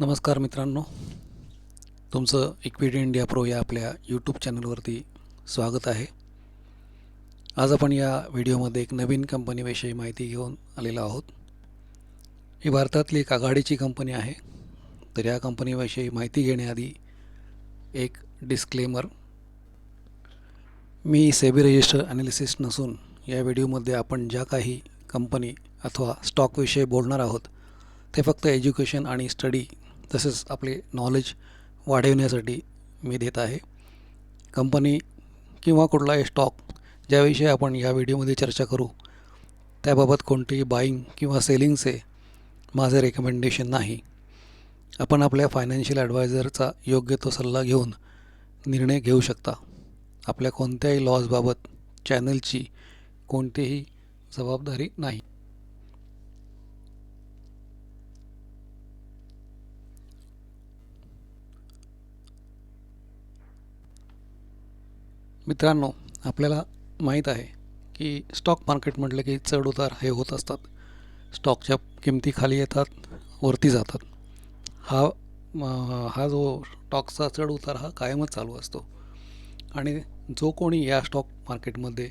नमस्कार मित्रांनो, तुमचं इक्विटी इंडिया प्रो या आपल्या यूट्यूब चॅनलवरती स्वागत आहे. आज आपण या व्हिडिओमध्ये एक नवीन कंपनीविषयी माहिती घेऊन आलेलो आहोत. ही भारतातली एक आघाडीची कंपनी आहे. तर या कंपनीविषयी माहिती घेण्याआधी एक डिस्क्लेमर. मी सेबी रजिस्टर ॲनालिसिस्ट नसून या व्हिडिओमध्ये आपण ज्या काही कंपनी अथवा स्टॉकविषयी बोलणार आहोत ते फक्त एज्युकेशन आणि स्टडी तसेच आपले नॉलेज वाढवण्यासाठी मी देत आहे. कंपनी किंवा कुठलाही स्टॉक ज्याविषयी आपण या व्हिडिओमध्ये चर्चा करू त्याबाबत कोणतेही बाईंग किंवा सेलिंगचे माझे रेकमेंडेशन नाही. आपण आपल्या फायनान्शियल ॲडवायझरचा योग्य तो सल्ला घेऊन निर्णय घेऊ शकता. आपल्या कोणत्याही लॉसबाबत चॅनलची कोणतीही जबाबदारी नाही. मित्रांनो, आपल्याला माहीत आहे की स्टॉक मार्केट म्हटलं की चढ उतार हे होत असतात. स्टॉकच्या किमती खाली येतात, वरती जातात. हा जो स्टॉकचा चढ उतार हा कायमच चालू असतो. आणि जो कोणी या स्टॉक मार्केटमध्ये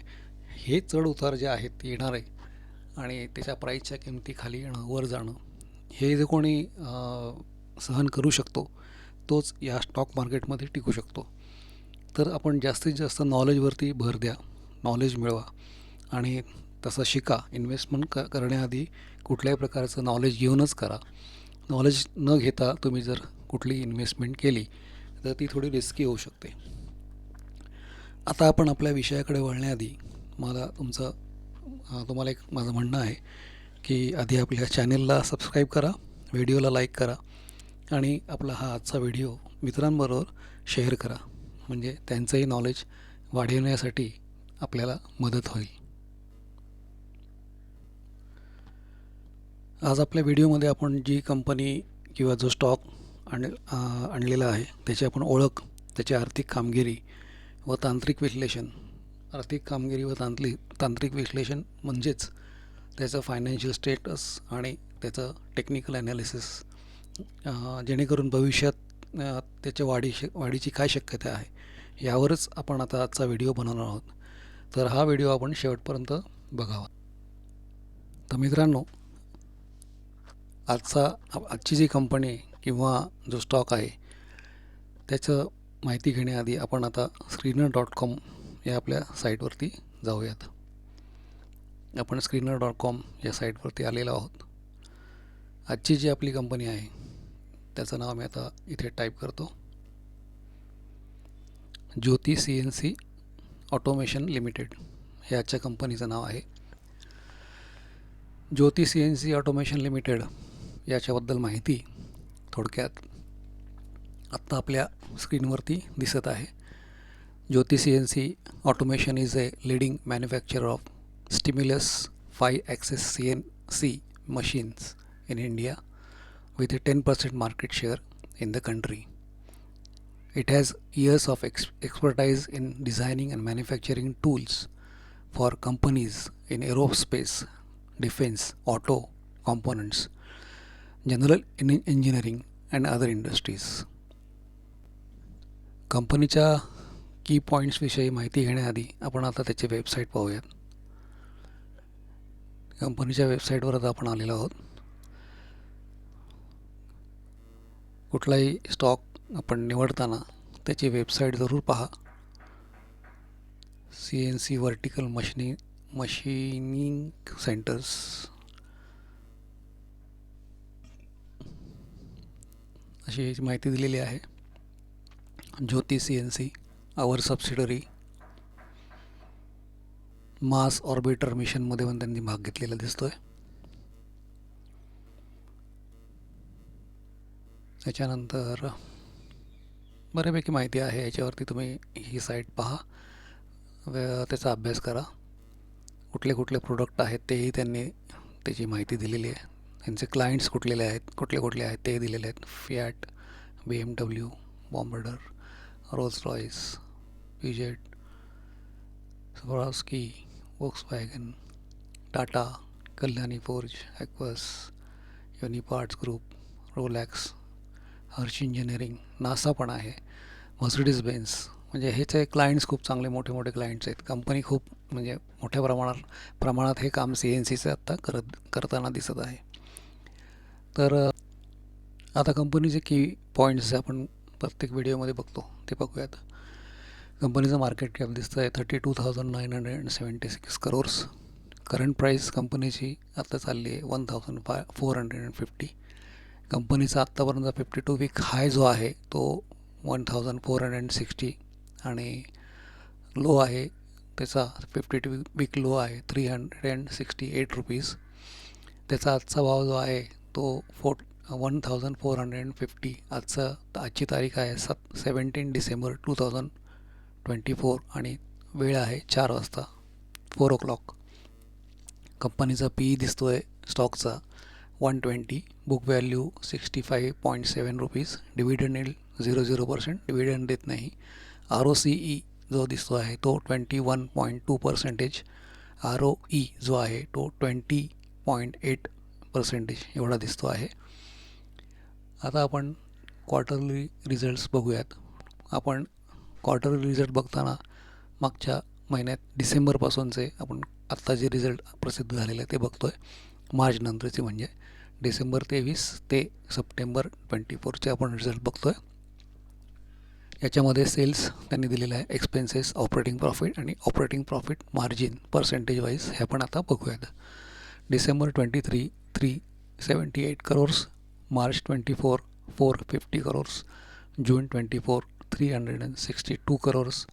हे चढ उतार जे आहेत ते येणार आहे आणि त्याच्या प्राईसच्या किमती खाली येणं वर जाणं हे जे कोणी सहन करू शकतो तोच या स्टॉक मार्केटमध्ये टिकू शकतो. तर आपण जास्तीत जास्त नॉलेजवरती भर द्या, नॉलेज मिळवा आणि तसं शिका. इन्व्हेस्टमेंट करण्याआधी कुठल्याही प्रकारचं नॉलेज घेऊनच करा. नॉलेज न घेता तुम्ही जर कुठली इन्व्हेस्टमेंट केली तर ती थोडी रिस्की होऊ शकते. आता आपण आपल्या विषयाकडे वळण्याआधी मला तुम्हाला एक माझं म्हणणं आहे की आधी आपल्या चॅनेलला सबस्क्राईब करा, व्हिडिओला लाईक करा आणि आपला हा आजचा व्हिडिओ मित्रांबरोबर शेअर करा. म्हणजे त्यांचंही नॉलेज वाढवण्यासाठी आपल्याला मदत होईल. आज आपल्या व्हिडिओमध्ये आपण जी कंपनी किंवा जो स्टॉक आणलेला आहे त्याची आपण ओळख, त्याची आर्थिक कामगिरी व तांत्रिक विश्लेषण. आर्थिक कामगिरी व तांत्रिक विश्लेषण म्हणजेच त्याचं फायनान्शियल स्टेटस आणि त्याचं टेक्निकल ॲनालिसिस, जेणेकरून भविष्यात त्याच्या वाढीची काय शक्यता आहे यावरच आपण आता आजचा व्हिडिओ बनवणार आहोत. तर हा व्हिडिओ आपण शेवटपर्यंत बघावा. तर मित्रांनो, आजची जी कंपनी किंवा जो स्टॉक आहे त्याचं माहिती घेण्याआधी आपण आता screener.com या आपल्या साईटवरती जाऊयात. आपण screener.com या साईटवरती आलेलो आहोत. आजची जी आपली कंपनी आहे त्याचं नाव मी आता इथे टाईप करतो. ज्योती CNC ऑटोमेशन लिमिटेड हे आजच्या कंपनीचं नाव आहे. ज्योती CNC ऑटोमेशन लिमिटेड याच्याबद्दल माहिती थोडक्यात आत्ता आपल्या स्क्रीनवरती दिसत आहे. ज्योती CNC automation is a leading manufacturer of stimulus 5-axis CNC machines in India with a 10% market share in the country. It has years of expertise in designing and manufacturing tools for companies in aerospace, defense, auto components, general engineering and other industries. कंपनीच्या की पॉईंट्सविषयी माहिती घेण्याआधी आपण आता त्याची website पाहूयात. कंपनीच्या वेबसाईटवर आता आपण आलेलो आहोत. कुठलाही स्टॉक आपण निवडताना त्याची वेबसाईट जरूर पहा. CNC व्हर्टिकल मशीनिंग सेंटर्स अशी माहिती दिलेली आहे. ज्योती CNC आवर सबसिडरी मास ऑर्बिटर मिशनमध्ये पण त्यांनी भाग घेतलेला दिसतोय. त्याच्यानंतर बऱ्यापैकी माहिती आहे याच्यावरती. तुम्ही ही साईट पहा, त्याचा अभ्यास करा. कुठले कुठले प्रोडक्ट आहेत तेही त्यांनी त्याची माहिती दिलेली आहे. त्यांचे क्लायंट्स कुठले आहेत तेही दिलेले आहेत. Fiat, BMW, Bombardier, Rolls Royce, Peugeot, Swarovski, Volkswagen, Tata, Kalyani Forge, Aequs, Uniparts Group, Rolex, Harsha Engineering, NASA पण आहे, मर्सिडीज बेन्झ. म्हणजे ह्याचे क्लायंट्स खूप चांगले मोठे मोठे क्लायंट्स आहेत. कंपनी खूप म्हणजे मोठ्या प्रमाणात हे काम CNCचं आत्ता करताना दिसत आहे. तर आता कंपनीचे की पॉईंट्स आपण प्रत्येक व्हिडिओमध्ये बघतो ते बघूयात. कंपनीचं मार्केट कॅप दिसतं आहे 32,976 करोर्स. करंट प्राईस कंपनीची आता चालली आहे 1,450. कंपनीचा आत्तापर्यंत 52 वीक हाय जो आहे तो 1,460 आणि लो आहे त्याचा 52 वीक लो आहे 368 रुपीज. त्याचा आजचा भाव जो आहे तो 1,450. आजची तारीख आहे 17 डिसेंबर 2024 आणि वेळ आहे 4 वाजता 4 o'clock. कंपनीचा PE दिसतो आहे स्टॉकचा 120, बुक व्हॅल्यू 65.7 रुपीज. डिव्हिडंड येईल 0% डिव्हिडंड देत नाही. ROCE जो दिसतो आहे तो 21.2%. ROE जो आहे तो 20.8% एवढा दिसतो आहे. आता आपण क्वार्टरली रिझल्ट्स बघूयात. आपण क्वार्टरली रिझल्ट बघताना मागच्या महिन्यात डिसेंबरपासूनचे आपण आत्ता जे रिझल्ट प्रसिद्ध झालेले आहे ते बघतो आहे. मार्च नंतरचे म्हणजे डिसेंबर 23 ते सप्टेंबर 24चे आपण रिझल्ट बघतो आहे. याच्यामध्ये सेल्स त्यांनी दिलेलं आहे, एक्सपेन्सेस, ऑपरेटिंग प्रॉफिट आणि operating profit margin percentage wise हे आपण आता बघूयात. डिसेंबर 23 378 करोर्स, मार्च 24 450 करोर्स, जून 24 362 करोर्स,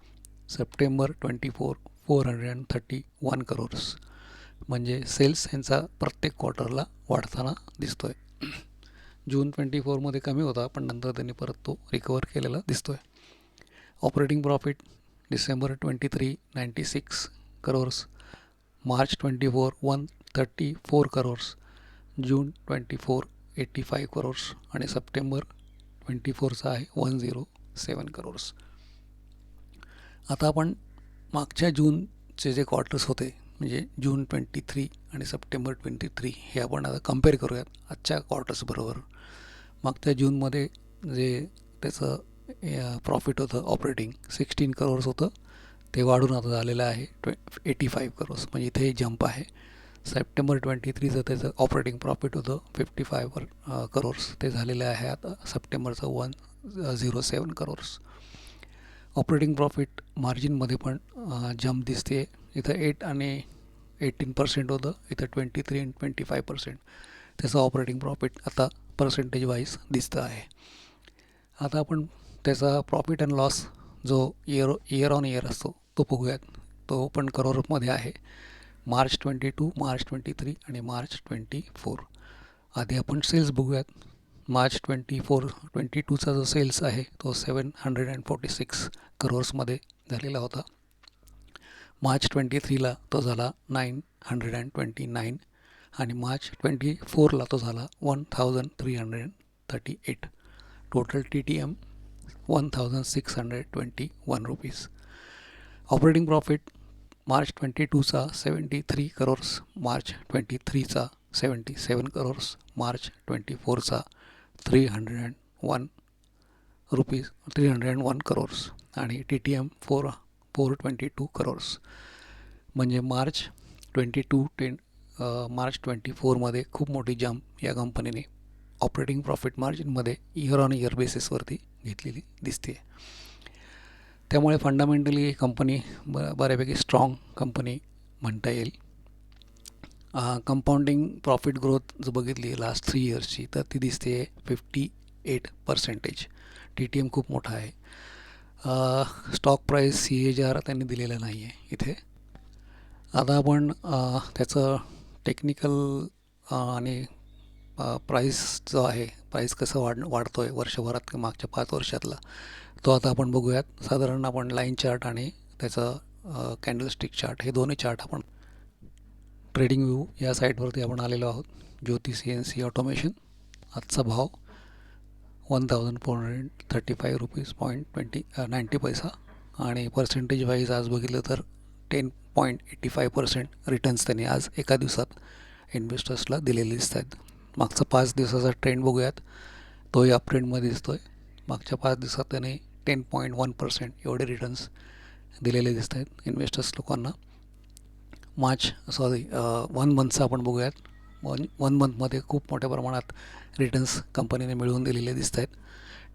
सप्टेंबर 24 431 करोर्स. म्हणजे सेल्स यांचा प्रत्येक क्वार्टरला वाढताना दिसतो आहे. जून 24मध्ये कमी होता पण नंतर त्यांनी परत तो रिकवर केलेला दिसतो आहे. ऑपरेटिंग प्रॉफिट डिसेंबर 23 96 करोर्स, मार्च 24 134 करोर्स, जून 24 85 करोर्स आणि सप्टेंबर 24चा आहे 107 करोर्स. आता आपण मागच्या जूनचे जे क्वार्टर्स होते म्हणजे जून 23 आणि सप्टेंबर 23 हे आपण आता कम्पेअर करूयात आजच्या क्वार्टर्सबरोबर. मागच्या जूनमध्ये जे त्याचं प्रॉफिट होतं ऑपरेटिंग 16 करोर्स होतं ते वाढून आता झालेलं आहे 85 करोर्स, म्हणजे इथे जंप आहे. सप्टेंबर 23चं त्याचं ऑपरेटिंग प्रॉफिट होतं 55 करोर्स, ते झालेलं आहे आता सप्टेंबरचं 107 करोर्स. ऑपरेटिंग प्रॉफिट मार्जिनमध्ये पण जंप दिसते. इथं 8 आणि 18% होतं, इथं 23 आणि 25% त्याचं ऑपरेटिंग प्रॉफिट आता पर्सेंटेज वाईज दिसतं आहे. आता आपण त्याचा प्रॉफिट अँड लॉस जो इयर ऑन इयर असतो तो बघूयात. तो पण करोरमध्ये आहे. मार्च 22, मार्च 23 आणि मार्च 24. आधी आपण सेल्स बघूयात. मार्च 22चा जो सेल्स आहे तो 746 करोर्समध्ये झालेला होता. मार्च 23ला तो झाला 929 आणि मार्च 24ला तो झाला 1338. Total TTM 1621 rupees. Operating profit March 22चा 73 करोर्स, मार्च 23चा 77 करोर्स, मार्च 24चा 301 करोर्स आणि TTM 422 करोर्स. म्हणजे मार्च 24मध्ये खूप मोठी जंप या कंपनीने ऑपरेटिंग प्रॉफिट मार्जिनमध्ये इयर ऑन इयर बेसिसवरती घेतलेली दिसते. त्यामुळे फंडामेंटली कंपनी बऱ्यापैकी स्ट्रॉंग कंपनी म्हणता येईल. कंपाऊंडिंग प्रॉफिट ग्रोथ जर बघितली लास्ट 3 इयर्सची तर ती दिसते 58%. TTM खूप मोठा आहे. स्टॉक प्राईस CAGR त्यांनी दिलेलं नाही आहे इथे. आता आपण त्याचं टेक्निकल आणि प्राईस जो आहे, प्राईस कसं वाढतो आहे वर्षभरात किंवा मागच्या 5 वर्षातला तो आता आपण बघूयात. साधारण आपण लाईन चार्ट आणि त्याचं कॅन्डलस्टिक चार्ट हे दोन्ही चार्ट आपण ट्रेडिंग व्यू या साईटवरती आपण आलेलो आहोत. ज्योती CNC ऑटोमेशन. आजचा भाव 1435 रुपीज .90 आणि पर्सेंटेज वाईज आज बघितलं तर 10.85% रिटर्न्स त्यांनी आज एका दिवसात इन्व्हेस्टर्सला दिलेले दिसत आहेत. मागचा 5 दिवसाचा ट्रेंड बघूयात तोही अप ट्रेंडमध्ये दिसतो आहे. मागच्या 5 दिवसात त्याने 10.1% एवढे रिटर्न्स दिलेले दिसत आहेत इन्व्हेस्टर्स लोकांना. 1 मंथचं आपण बघूयात. वन मंथमध्ये खूप मोठ्या प्रमाणात रिटर्न्स कंपनीने मिळवून दिलेले दिसत आहेत.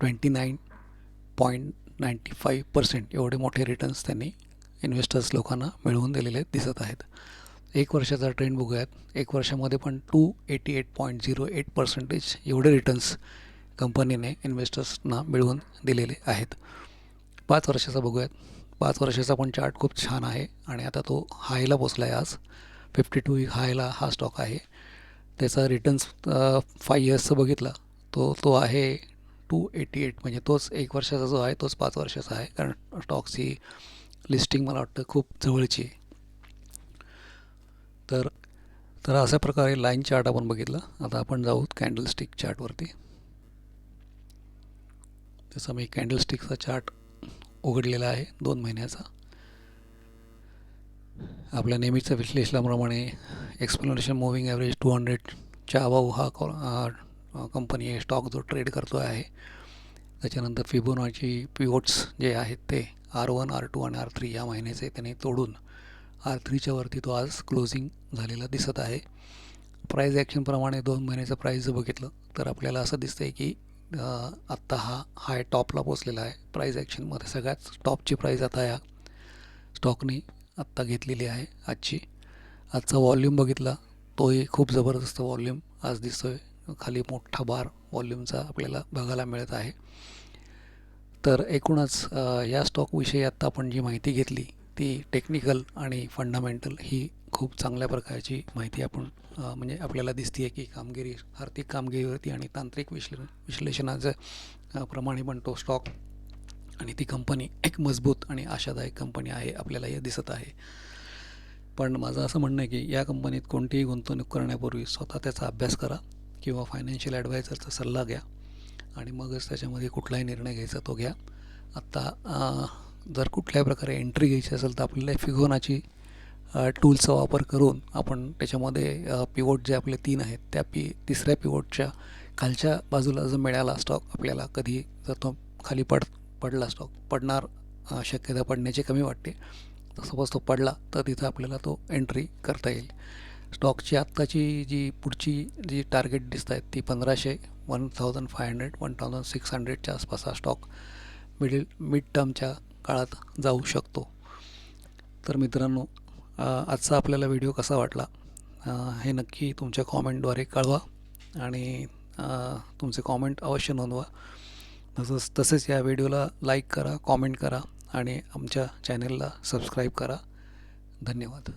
29.95% एवढे मोठे रिटर्न्स त्यांनी इन्व्हेस्टर्स लोकांना मिळवून दिलेले दिसत आहेत. 1 वर्षाचा ट्रेंड बघूयात. 1 वर्षामध्ये पण 288.08% एवढे रिटर्न्स कंपनीने इन्व्हेस्टर्सना मिळवून दिलेले आहेत. 5 वर्षाचा बघूयात. 5 वर्षाचा पण चार्ट खूप छान आहे आणि आता तो हायला पोचला आहे आज. 52 हायला हा स्टॉक आहे. त्याचा रिटर्न्स 5 इयर्सचं बघितला तो आहे 288, म्हणजे तोच 1 वर्षाचा जो आहे तोच 5 वर्षाचा आहे, कारण स्टॉक्सची लिस्टिंग मला वाटतं खूप जवळची आहे. तर अशा प्रकारे लाईन चार्ट आपण बघितलं. आता आपण जाऊ कॅन्डलस्टिक चार्टवरती. तसं मी कॅन्डलस्टिकचा चार्ट उघडलेला आहे 2 महिन्याचा. आपल्या नेहमीच्या विश्लेषणाप्रमाणे एक्सप्लेनेशन मूव्हिंग ॲव्हरेज 200च्या अबाव हा कंपनी स्टॉक जो ट्रेड करतो आहे. त्याच्यानंतर फिबोनाची पिवोट्स जे आहेत ते R1, R2 आणि R3 या महिन्याचे त्याने तोडून R3च्या वरती तो आज क्लोजिंग झालेला दिसत आहे. प्राईज ॲक्शनप्रमाणे 2 महिन्याचं प्राईज जर बघितलं तर आपल्याला असं दिसतं आहे की आत्ता हा हाय टॉपला पोचलेला आहे. प्राईज ॲक्शनमध्ये सगळ्यात टॉपची प्राईज आता या स्टॉकने आत्ता घेतलेली आहे आजची. आजचा वॉल्यूम बघितला तोही खूप जबरदस्त वॉल्यूम आज दिसतो आहे. खाली मोठा बार वॉल्यूमचा आपल्याला बघायला मिळत आहे. तर एकूणच या स्टॉकविषयी आत्ता आपण जी माहिती घेतली ती टेक्निकल आणि फंडामेंटल ही खूप चांगल्या प्रकारची माहिती आपण म्हणजे आपल्याला दिसते आहे की आर्थिक कामगिरीवरती आणि तांत्रिक विश्लेषणाचं प्रमाणे पण तो स्टॉक आणि ती कंपनी एक मजबूत आणि आशादायक कंपनी आहे आपल्याला हे दिसत आहे. पण माझं असं म्हणणं आहे की या कंपनीत कोणतीही गुंतवणूक करण्यापूर्वी स्वतः त्याचा अभ्यास करा किंवा फायनान्शियल ॲडवायझरचा सल्ला घ्या आणि मगच त्याच्यामध्ये कुठलाही निर्णय घ्यायचा तो घ्या. आत्ता जर कुठल्याही प्रकारे एंट्री घ्यायची असेल तर आपल्याला फिबोनाची टूलचा वापर करून आपण त्याच्यामध्ये पिवोट जे आपले 3 आहेत त्या तिसऱ्या पिवोटच्या खालच्या बाजूला जर मिळाला स्टॉक आपल्याला कधी जर तो खाली पडला स्टॉक पडणार शक्यता पडण्याची कमी वाटते. सपोज तो पडला तर तिथं आपल्याला तो एंट्री करता येईल. स्टॉकची आत्ताची जी पुढची जी टार्गेट दिसत आहेत ती 1500, 1500, 1600च्या आसपास हा स्टॉक मिड टर्मच्या काळात जाऊ शकतो. तर मित्रांनो, आजचा आपल्याला व्हिडिओ कसा वाटला हे नक्की तुमच्या कॉमेंटद्वारे कळवा आणि तुमचे कॉमेंट अवश्य नोंदवा. तसेच या व्हिडिओला लाईक करा, कॉमेंट करा आणि आमच्या चॅनलला सबस्क्राईब करा. धन्यवाद.